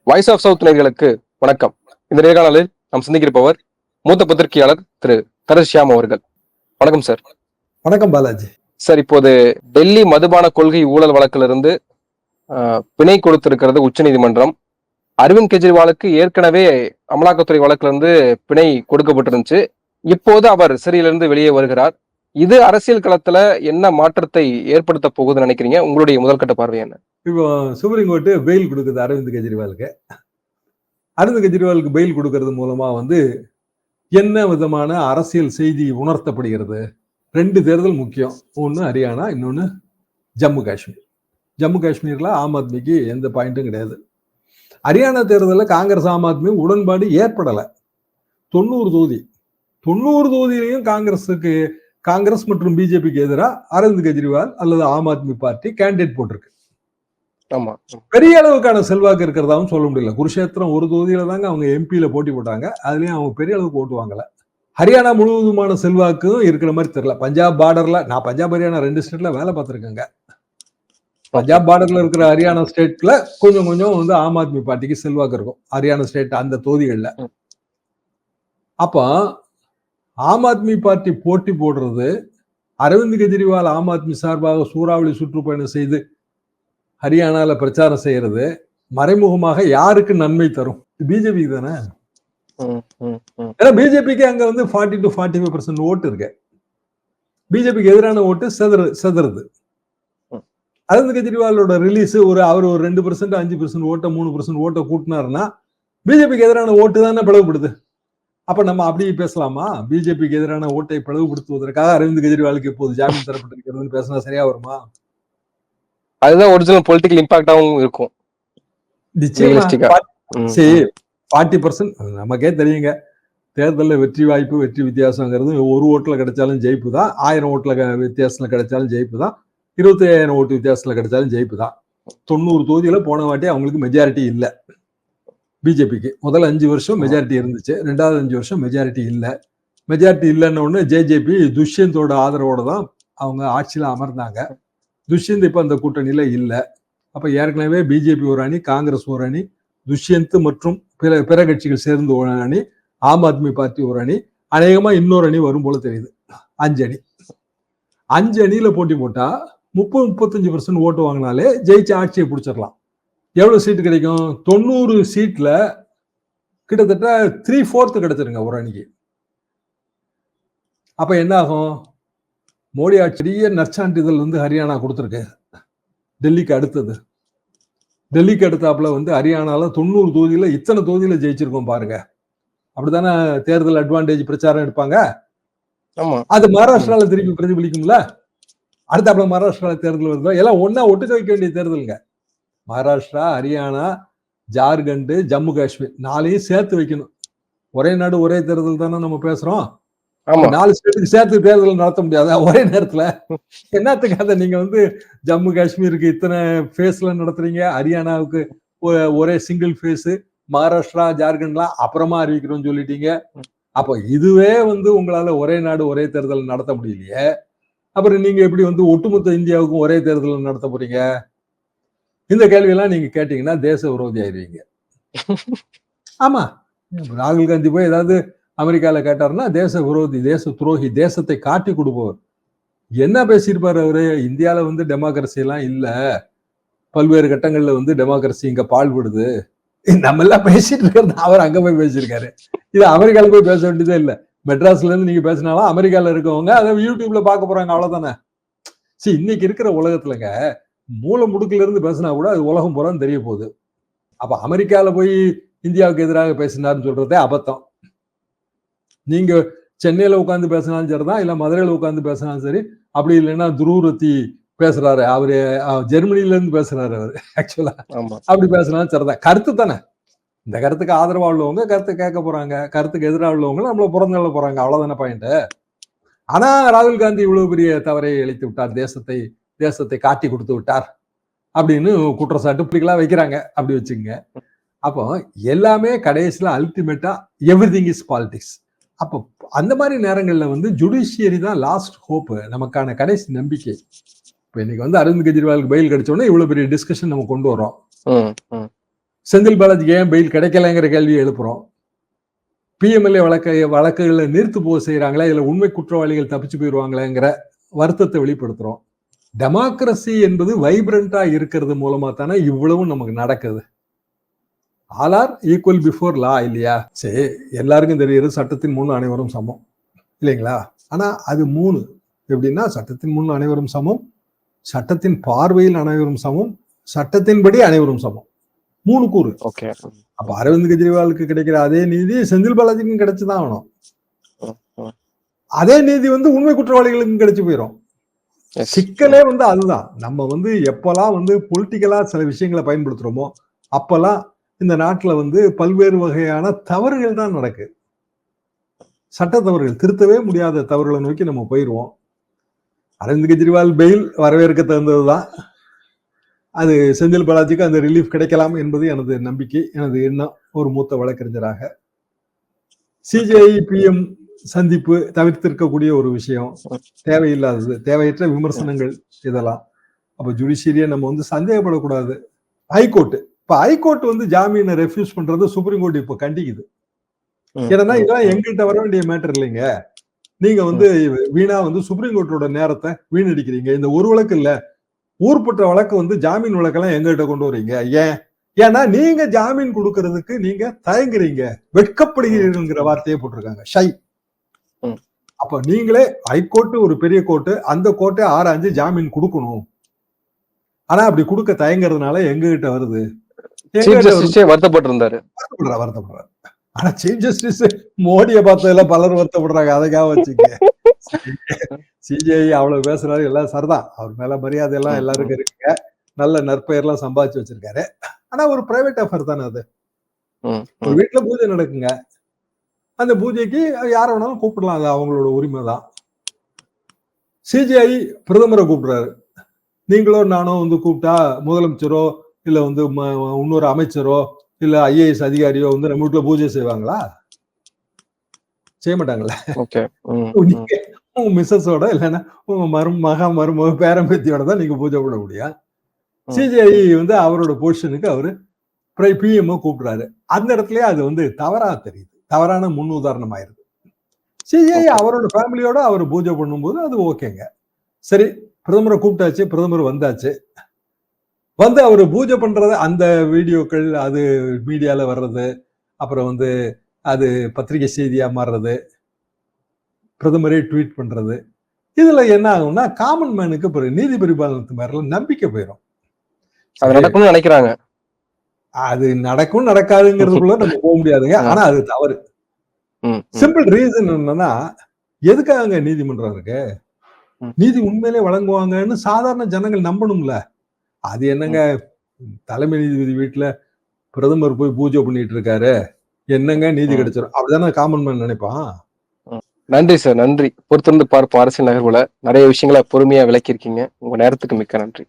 Voice of south நேயர்களுக்கு வணக்கம். இந்த நேர்காணலில் நாம் சந்திக்கிருப்பவர் மூத்த பத்திரிகையாளர் திரு கரஷ்யாம் அவர்கள். வணக்கம் சார். வணக்கம் பாலாஜி. சார், இப்போது டெல்லி மதுபான கொள்கை ஊழல் வழக்கிலிருந்து பிணை கொடுத்திருக்கிறது உச்சநீதிமன்றம். அரவிந்த் கெஜ்ரிவாலுக்கு ஏற்கனவே அமலாக்கத்துறை வழக்கிலிருந்து பிணை கொடுக்கப்பட்டிருந்துச்சு. இப்போது அவர் சிறையிலிருந்து வெளியே வருகிறார். இது அரசியல் களத்துல என்ன மாற்றத்தை ஏற்படுத்த போகுதுன்னு நினைக்கிறீங்க? உங்களுடைய முதல்கட்ட பார்வை என்ன? இப்போ சுப்ரீம் கோர்ட்டு பெயில் கொடுக்குது அரவிந்த் கெஜ்ரிவாலுக்கு. அரவிந்த் கெஜ்ரிவாலுக்கு பெயில் கொடுக்கறது மூலமா என்ன விதமான அரசியல் செய்தி உணர்த்தப்படுகிறது? 2 தேர்தல் முக்கியம். ஒன்று ஹரியானா, இன்னொன்று ஜம்மு காஷ்மீர். ஜம்மு காஷ்மீர்ல ஆம் ஆத்மிக்கு எந்த பாயிண்ட்டும் கிடையாது. ஹரியானா தேர்தலில் காங்கிரஸ் ஆம் ஆத்மி உடன்பாடு ஏற்படலை. 90 தொகுதி 90 தொகுதியிலையும் காங்கிரஸ் மற்றும் பிஜேபிக்கு எதிராக அரவிந்த் கெஜ்ரிவால் அல்லது ஆம் ஆத்மி பார்ட்டி கேண்டிடேட் போட்டிருக்கு. ஆமா, பெரிய அளவுக்கான செல்வாக்கு இருக்கிறதாவும் சொல்ல முடியல. குருஷேத்திரம் ஒரு தொகுதியில தாங்க அவங்க எம்பியில போட்டி போட்டாங்க. அதுலயும் அவங்க பெரிய அளவுக்கு ஓட்டு வாங்கல. ஹரியானா முழுவதுமான செல்வாக்கும் இருக்கிற மாதிரி தெரியல. பஞ்சாப் பார்டர்ல, நான் பஞ்சாப் ஹரியானா 2 ஸ்டேட்ல வேலை பார்த்திருக்கேங்க. பஞ்சாப் பார்டர்ல இருக்கிற ஹரியானா ஸ்டேட்ல கொஞ்சம் ஆம் ஆத்மி பார்ட்டிக்கு செல்வாக்கு இருக்கும். ஹரியானா ஸ்டேட் அந்த தொகுதிகள்ல. அப்ப ஆம் ஆத்மி பார்ட்டி போட்டி போடுறது, அரவிந்த் கெஜ்ரிவால் ஆம் ஆத்மி சார்பாக சூறாவளி சுற்றுப்பயணம் செய்து ஹரியானால பிரச்சாரம் செய்யறது மறைமுகமாக யாருக்கு நன்மை தரும்? பிஜேபிக்கு தானே. ஏன்னா பிஜேபிக்கு அங்க 40 to 45% ஓட்டு இருக்கு. பிஜேபிக்கு எதிரான ஓட்டு செதறுது. அரவிந்த் கெஜ்ரிவாலோட ரிலீஸ் அவர் ஒரு 2%, 5% ஓட்ட, 3% ஓட்ட கூட்டினாருன்னா பிஜேபிக்கு எதிரான ஓட்டு தானே பிளவுபடுது. அப்ப நம்ம அப்படி பேசலாமா? பிஜேபிக்கு எதிரான ஓட்டை பிளவுபடுத்துவதற்காக அரவிந்த் கெஜ்ரிவாலுக்கு இப்போது ஜாமீன் தரப்பட்டிருக்கிறதுன்னு பேசினா சரியா வருமா? அதுதான் ஒரிஜினல் பொலிட்டிக்கல் இம்பாக்டாவும் இருக்கும். நிச்சயமா 40% நமக்கே தெரியுங்க. தேர்தலில் வெற்றி வாய்ப்பு, வெற்றி வித்தியாசங்கிறது 1 ஓட்டுல கிடைச்சாலும் ஜெயிப்பு தான், 1000 ஓட்டுல வித்தியாசத்துல கிடைச்சாலும் ஜெயிப்பு தான், 25,000 ஓட்டு வித்தியாசத்துல கிடைச்சாலும் ஜெயிப்பு தான். 90 தொகுதியில போன வாட்டி அவங்களுக்கு மெஜாரிட்டி இல்லை. பிஜேபிக்கு முதல் 5 வருஷம் மெஜாரிட்டி இருந்துச்சு, 2வது 5 வருஷம் மெஜாரிட்டி இல்லை. மெஜாரிட்டி இல்லைன்னு ஒன்று ஜேஜேபி துஷ்யந்தோட ஆதரவோட தான் அவங்க ஆட்சியில அமர்ந்தாங்க. துஷ்யந்த் இப்ப அந்த கூட்டணியில இல்லை. அப்ப ஏற்கனவே பிஜேபி ஒரு அணி, காங்கிரஸ் ஒரு அணி, துஷ்யந்த் மற்றும் பிற கட்சிகள் சேர்ந்து ஒரு அணி, ஆம் ஆத்மி பார்ட்டி ஒரு அணி, அநேகமா இன்னொரு அணி வரும் போல தெரியுது. 5 அணி. 5 அணியில போட்டி போட்டா 30-35% ஓட்டு வாங்கினாலே ஜெயிச்சு ஆட்சியை பிடிச்சிடலாம். எவ்வளவு சீட்டு கிடைக்கும்? 90 சீட்ல கிட்டத்தட்ட 3/4 கிடைச்சிருங்க ஒரு அணிக்கு. அப்ப என்ன ஆகும்? மோடி ஆட்சிய நற்சான்றிதழ் ஹரியானா கொடுத்துருக்கு. டெல்லிக்கு அடுத்தது. டெல்லிக்கு அடுத்தாப்புல ஹரியானால 90 தொகுதியில இத்தனை தொகுதியில ஜெயிச்சிருக்கோம் பாருங்க. அப்படித்தானே தேர்தல் அட்வான்டேஜ் பிரச்சாரம் எடுப்பாங்க. அது மகாராஷ்டிரால திருப்பி பிரதிபலிக்கும்ல. அடுத்தாப்புல மகாராஷ்டிரால தேர்தல் வருதோ எல்லாம் ஒன்னா ஒட்டுக்க வைக்க வேண்டிய தேர்தலுங்க. மகாராஷ்டிரா, ஹரியானா, ஜார்க்கண்ட், ஜம்மு காஷ்மீர் 4ஐயும் சேர்த்து வைக்கணும். ஒரே நாடு ஒரே தேர்தல் தானே நம்ம பேசுறோம். 4 ஸ்டேட்டுக்கு சேர்த்து தேர்தல் நடத்த முடியாத ஒரே நேரத்துல? என்னத்துக்காக நீங்க ஜம்மு காஷ்மீருக்கு இத்தனை ஃபேஸ்ல நடத்துறீங்க, ஹரியானாவுக்கு ஒரே சிங்கிள் ஃபேஸ், மகாராஷ்டிரா, ஜார்க்கண்ட்லாம் அப்புறமா அறிவிக்கிறோம்னு சொல்லிட்டீங்க. அப்போ இதுவே உங்களால ஒரே நாடு ஒரே தேர்தல் நடத்த முடியலையே, அப்புறம் நீங்க எப்படி ஒட்டுமொத்த இந்தியாவுக்கும் ஒரே தேர்தல் நடத்த போறீங்க? இந்த கேள்வியெல்லாம் நீங்க கேட்டீங்கன்னா தேச விரோதி ஆயிருவீங்க. ஆமா, ராகுல் காந்தி போய் ஏதாவது அமெரிக்கால கேட்டாருன்னா தேச விரோதி, தேச துரோகி, தேசத்தை காட்டி கொடுப்பவர். என்ன பேசியிருப்பாரு அவரு? இந்தியால டெமோக்ரஸி எல்லாம் இல்ல, பல்வேறு கட்டங்கள்ல டெமோக்ரஸி இங்க பாழ்படுது, நம்ம எல்லாம் பேசிட்டு இருக்கிறது அவர் அங்க போய் பேசியிருக்காரு. இது அமெரிக்கால போய் பேச வேண்டியதே இல்ல. மெட்ராஸ்ல இருந்து நீங்க பேசினாலும் அமெரிக்கால இருக்கவங்க அதை யூடியூப்ல பார்க்க போறாங்க, அவ்வளவுதானே. இன்னைக்கு இருக்கிற உலகத்துலங்க மூல முடுக்குல இருந்து பேசினா கூட அது உலகம் பூரான்னு தெரிய போகுது. அப்ப அமெரிக்கால போய் இந்தியாவுக்கு எதிராக பேசினார்னு சொல்றதே அபத்தம். நீங்க சென்னையில உட்காந்து பேசினாலும் சரிதான், இல்ல மதுரையில உட்காந்து பேசினாலும் சரி, அப்படி இல்லைன்னா துருவரத்தி பேசுறாரு, அவரு ஜெர்மனில இருந்து பேசுறாரு அவரு. ஆக்சுவலா அப்படி பேசினாலும் சரிதான். கருத்து தானே. இந்த கருத்துக்கு ஆதரவா உள்ளவங்க கருத்து கேட்க போறாங்க, கருத்துக்கு எதிராக உள்ளவங்க நம்மள புறந்தள்ள போறாங்க, அவ்வளவுதானே பாயிண்ட். ஆனா ராகுல் காந்தி இவ்வளவு பெரிய தவறை இழைத்து விட்டார், தேசத்தை காட்டி கொடுத்து விட்டார் அப்படின்னு குற்றச்சாட்டு இப்படிலாம் வைக்கிறாங்க. அப்படி வச்சுங்க. அப்போ எல்லாமே கடைசியில அல்டிமேட்டா எவ்ரிதிங் இஸ் பாலிடிக்ஸ். அப்போ அந்த மாதிரி நேரங்கள்ல ஜுடிஷியரி தான் லாஸ்ட் ஹோப், நமக்கான கடைசி நம்பிக்கை. இப்போ இன்னைக்கு அரவிந்த் கெஜ்ரிவாலுக்கு பெயில் கிடைச்ச உடனே இவ்வளவு பெரிய டிஸ்கஷன் நம்ம கொண்டு வரோம். செந்தில் பாலாஜிக்கு ஏன் பெயில் கிடைக்கலங்கிற கேள்வியை எழுப்புறோம். பிஎம்எல்ஏ வழக்குகளை நீர்த்து போக செய்யறாங்களா, இதுல உண்மை குற்றவாளிகள் தப்பிச்சு போயிடுவாங்களேங்கிற வருத்தத்தை வெளிப்படுத்துறோம். டெமோக்ரஸி என்பது வைப்ரண்டா இருக்கிறது மூலமா தானே இவ்வளவும் நமக்கு நடக்குது. All are equal before law இல்லையா? சரி, எல்லாருக்கும் தெரியுது சட்டத்தின் முன் அனைவரும் சமம் இல்லைங்களா? ஆனா அது 3 எப்படின்னா, சட்டத்தின் முன் அனைவரும் சமம், சட்டத்தின் பார்வையில் அனைவரும் சமம், சட்டத்தின்படி அனைவரும் சமம். 3 கூறு. ஓகே. அப்ப அரவிந்த் கெஜ்ரிவாலுக்கு கிடைக்கிற அதே நீதி செந்தில் பாலாஜிக்கும் கிடைச்சுதான் ஆகணும். அதே நீதி உண்மை குற்றவாளிகளுக்கும் கிடைச்சு போயிடும். சிக்கலே அதுதான். நம்ம எப்பெல்லாம் பொலிட்டிக்கலா சில விஷயங்களை பயன்படுத்துறோமோ அப்பெல்லாம் இந்த நாட்டுல பல்வேறு வகையான தவறுகள் தான் நடக்குது. சட்ட தவறுகள், திருத்தவே முடியாத தவறுகளை நோக்கி நம்ம போயிடுவோம். அரவிந்த் கெஜ்ரிவால் பெயில் வரவேற்க தகுந்ததுதான். அது செந்தில் பாலாஜிக்கு அந்த ரிலீஃப் கிடைக்கலாம் என்பது எனது நம்பிக்கை, எனது எண்ணம் ஒரு மூத்த வழக்கறிஞராக. சிஜிஐ பிஎம் சந்திப்பு தவிர்த்திருக்கக்கூடிய ஒரு விஷயம், தேவையில்லாதது, தேவையற்ற விமர்சனங்கள் இதெல்லாம். அப்ப ஜுடிஷியரியை நம்ம சந்தேகப்படக்கூடாது. ஹைகோர்ட் இப்ப ஹைகோர்ட் ஜாமீனை ரெஃப்யூஸ் பண்றது சுப்ரீம் கோர்ட் இப்ப கண்டிக்குது. ஏன்னா இதெல்லாம் எங்கள்கிட்ட வர வேண்டிய மேட்டர் இல்லைங்க. நீங்க வீணா சுப்ரீம் கோர்ட்டோட நேரத்தை வீணடிக்கிறீங்க. இந்த ஒரு வழக்கு இல்ல, ஊர்பட்ட வழக்கு ஜாமீன் வழக்கெல்லாம் எங்ககிட்ட கொண்டு வரீங்க. ஏன்னா நீங்க ஜாமீன் கொடுக்கறதுக்கு நீங்க தயங்குறீங்க, வெட்கப்படுகிறீங்கிற வார்த்தையை போட்டிருக்காங்க, ஷை. அப்ப நீங்களே ஹைகோர்ட் ஒரு பெரிய கோர்ட்டு, அந்த கோர்ட்டை ஆராய்ஞ்சு ஜாமீன் கொடுக்கணும். ஆனா அப்படி கொடுக்க தயங்குறதுனால எங்ககிட்ட வருது. வருத்தப்பட்டிருந்தாரு. வருத்தப்படுறாரு. ஆனா சீஃப் ஜஸ்டிஸ் மோடியை பார்த்ததுல பலர் வருத்தப்படுறாங்க. அதுக்காக வச்சுக்க. சிஜிஐ அவ்வளவு பேசுறாரு, எல்லாம் சரிதான். அவர் மேல மரியாதை எல்லாம் எல்லாருக்கும் இருக்குங்க. நல்ல நற்பெயர்லாம் சம்பாதிச்சு வச்சிருக்காரு. ஆனா ஒரு பிரைவேட் அஃபேர் தானே அது. ஒரு வீட்டுல பூஜை நடக்குங்க, அந்த பூஜைக்கு யார வேணாலும் கூப்பிடலாம், அது அவங்களோட உரிமை தான். சிஜிஐ பிரதமரை கூப்பிடுறாரு. நீங்களோ நானோ கூப்பிட்டா முதலமைச்சரோ இல்ல இன்னொரு அமைச்சரோ இல்ல ஐஏஎஸ் அதிகாரியோ நம்ம வீட்டுல பூஜை செய்வாங்களா? செய்ய மாட்டாங்களா? உங்க மிஸ்ஸஸோட இல்லைன்னா உங்க மருமக பேரம்பேத்தியோட தான் நீங்க பூஜை பண்ண முடியும். சிஜிஐ அவரோட பொசிஷனுக்கு அவரு பிஎம் கூப்பிடுறாரு. அந்த இடத்துலயே அது தவறா தெரியுது, தவறான முன் உதாரணம் ஆயிருது. சிஜிஐ அவரோட ஃபேமிலியோட அவர் பூஜை பண்ணும்போது அது ஓகேங்க. சரி, பிரதமரை கூப்பிட்டாச்சு, பிரதமர் வந்தாச்சு. அவர் பூஜை பண்றது, அந்த வீடியோக்கள் அது மீடியால வர்றது, அப்புறம் அது பத்திரிகை செய்தியா மாறுறது, பிரதமரே ட்வீட் பண்றது, இதுல என்ன ஆகும்னா காமன் மேனுக்கு நீதி பரிபாலனத்து மேல நம்பிக்கை போயிடும். அது நடக்கும்னு நினைக்கிறாங்க. அது நடக்கும் நடக்காதுங்கிறதுக்குள்ள நம்ம போக முடியாதுங்க. ஆனா அது தவறு. சிம்பிள் ரீசன் என்னன்னா, எதுக்காக நீதிமன்றம் இருக்கு? நீதி உண்மையிலே வழங்குவாங்கன்னு சாதாரண ஜனங்கள் நம்பணும்ல. அது என்னங்க, தலைமை நீதிபதி வீட்டுல பிரதமர் போய் பூஜை பண்ணிட்டு இருக்காரு, என்னங்க நீதி கிடைச்சிடும்? அப்படிதானே காமன் மேன் நினைப்பான். நன்றி சார், நன்றி. பொறுத்திருந்து பார்ப்போம் அரசியல் நகர்வுல. நிறைய விஷயங்களை பொறுமையா விளக்கியிருக்கீங்க. உங்க நேரத்துக்கு மிக்க நன்றி.